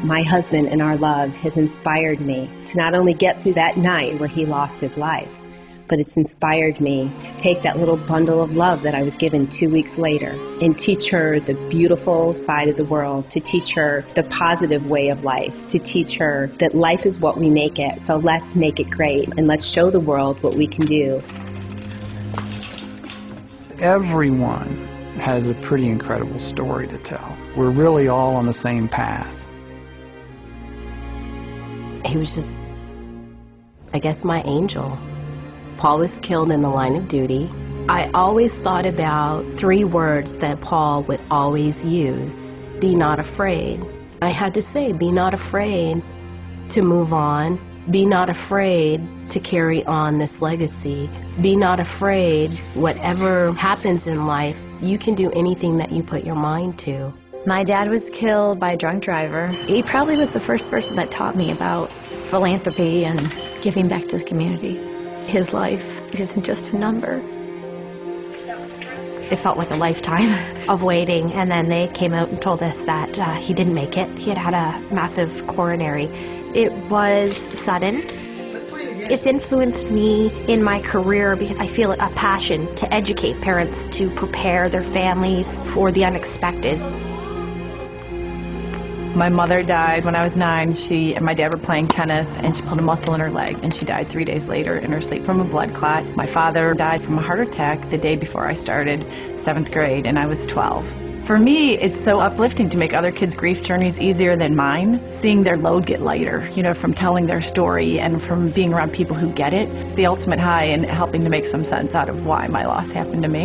My husband and our love has inspired me to not only get through that night where he lost his life, but it's inspired me to take that little bundle of love that I was given 2 weeks later and teach her the beautiful side of the world, to teach her the positive way of life, to teach her that life is what we make it, so let's make it great and let's show the world what we can do. Everyone has a pretty incredible story to tell. We're really all on the same path. He was just, I guess, my angel. Paul was killed in the line of duty. I always thought about 3 words that Paul would always use. Be not afraid. I had to say, be not afraid to move on. Be not afraid to carry on this legacy. Be not afraid, whatever happens in life, you can do anything that you put your mind to. My dad was killed by a drunk driver. He probably was the first person that taught me about philanthropy and giving back to the community. His life isn't just a number. It felt like a lifetime of waiting, and then they came out and told us that he didn't make it. He had had a massive coronary. It was sudden. It's influenced me in my career because I feel a passion to educate parents to prepare their families for the unexpected. My mother died when I was 9. She and my dad were playing tennis, and she pulled a muscle in her leg, and she died 3 days later in her sleep from a blood clot. My father died from a heart attack the day before I started 7th grade, and I was 12. For me, it's so uplifting to make other kids' grief journeys easier than mine, seeing their load get lighter, you know, from telling their story and from being around people who get it. It's the ultimate high in helping to make some sense out of why my loss happened to me.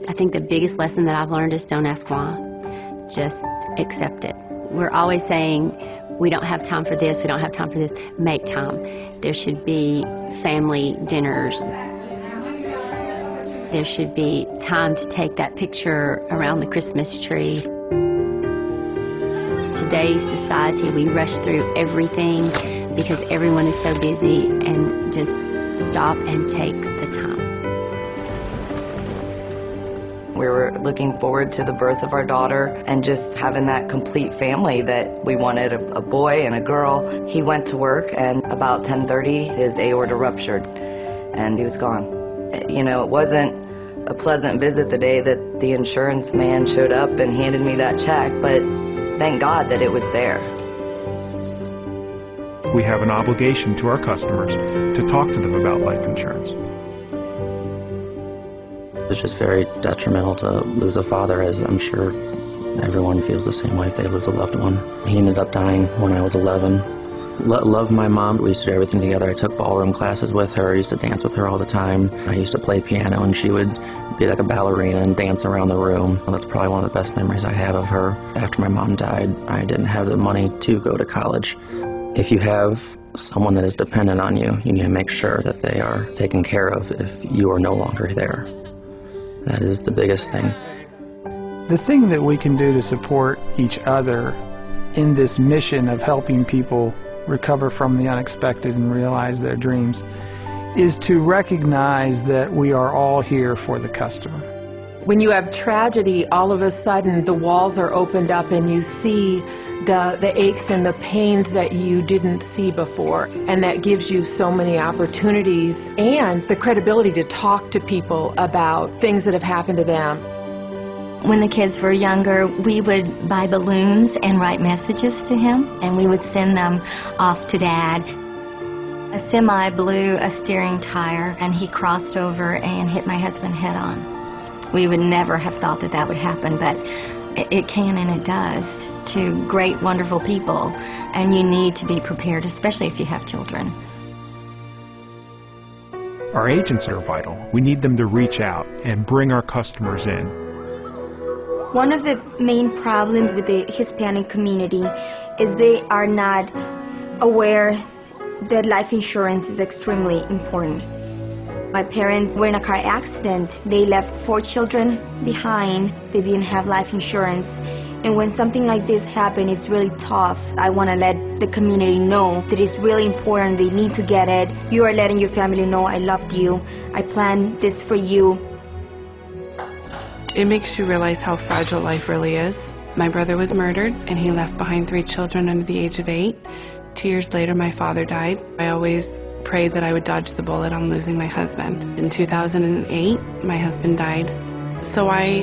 I think the biggest lesson that I've learned is don't ask why, just accept it. We're always saying, we don't have time for this, we don't have time for this. Make time. There should be family dinners. There should be time to take that picture around the Christmas tree. Today's society, we rush through everything because everyone is so busy, and just stop and take the time. We were looking forward to the birth of our daughter and just having that complete family that we wanted, a boy and a girl. He went to work, and about 10:30 his aorta ruptured and he was gone. You know, it wasn't a pleasant visit the day that the insurance man showed up and handed me that check, but thank God that it was there. We have an obligation to our customers to talk to them about life insurance. It's just very detrimental to lose a father, as I'm sure everyone feels the same way if they lose a loved one. He ended up dying when I was 11. Love my mom. We used to do everything together. I took ballroom classes with her. I used to dance with her all the time. I used to play piano, and she would be like a ballerina and dance around the room. That's probably one of the best memories I have of her. After my mom died, I didn't have the money to go to college. If you have someone that is dependent on you, you need to make sure that they are taken care of if you are no longer there. That is the biggest thing. The thing that we can do to support each other in this mission of helping people recover from the unexpected and realize their dreams is to recognize that we are all here for the customer. When you have tragedy, all of a sudden the walls are opened up and you see the aches and the pains that you didn't see before. And that gives you so many opportunities and the credibility to talk to people about things that have happened to them. When the kids were younger, we would buy balloons and write messages to him, and we would send them off to Dad. A semi blew a steering tire, and he crossed over and hit my husband head on. We would never have thought that that would happen, but it can and it does to great, wonderful people, and you need to be prepared, especially if you have children. Our agents are vital. We need them to reach out and bring our customers in. One of the main problems with the Hispanic community is they are not aware that life insurance is extremely important. My parents were in a car accident. They left 4 children behind. They didn't have life insurance. And when something like this happens, it's really tough. I want to let the community know that it's really important. They need to get it. You are letting your family know I loved you. I planned this for you. It makes you realize how fragile life really is. My brother was murdered, and he left behind 3 children under the age of 8. 2 years later, my father died. I always prayed that I would dodge the bullet on losing my husband. In 2008, my husband died. So I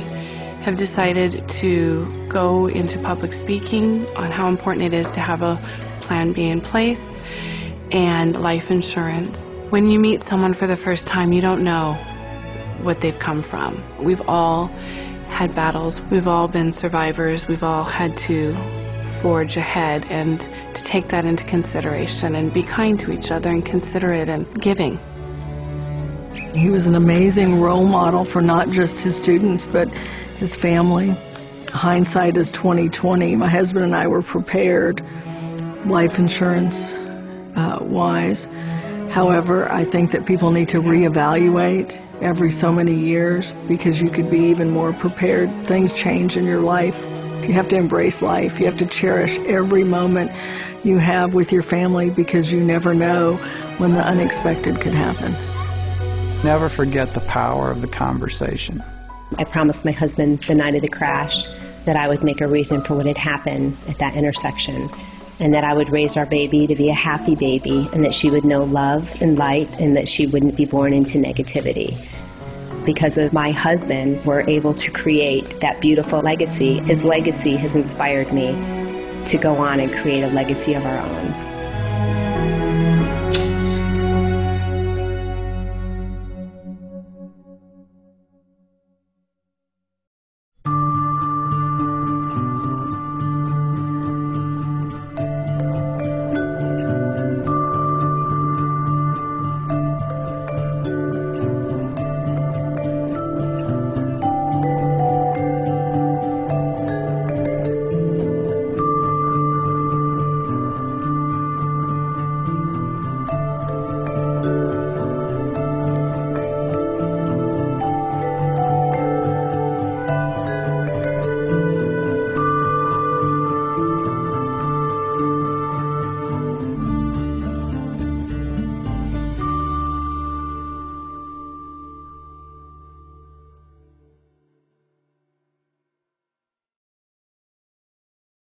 have decided to go into public speaking on how important it is to have a plan B in place and life insurance. When you meet someone for the first time, you don't know what they've come from. We've all had battles. We've all been survivors. We've all had to forge ahead, and to take that into consideration and be kind to each other and considerate and giving. He was an amazing role model for not just his students, but his family. Hindsight is 20/20. My husband and I were prepared, life insurance wise. However, I think that people need to reevaluate every so many years because you could be even more prepared. Things change in your life. You have to embrace life. You have to cherish every moment you have with your family because you never know when the unexpected could happen. Never forget the power of the conversation. I promised my husband the night of the crash that I would make a reason for what had happened at that intersection, and that I would raise our baby to be a happy baby, and that she would know love and light, and that she wouldn't be born into negativity. Because of my husband, we're able to create that beautiful legacy. His legacy has inspired me to go on and create a legacy of our own.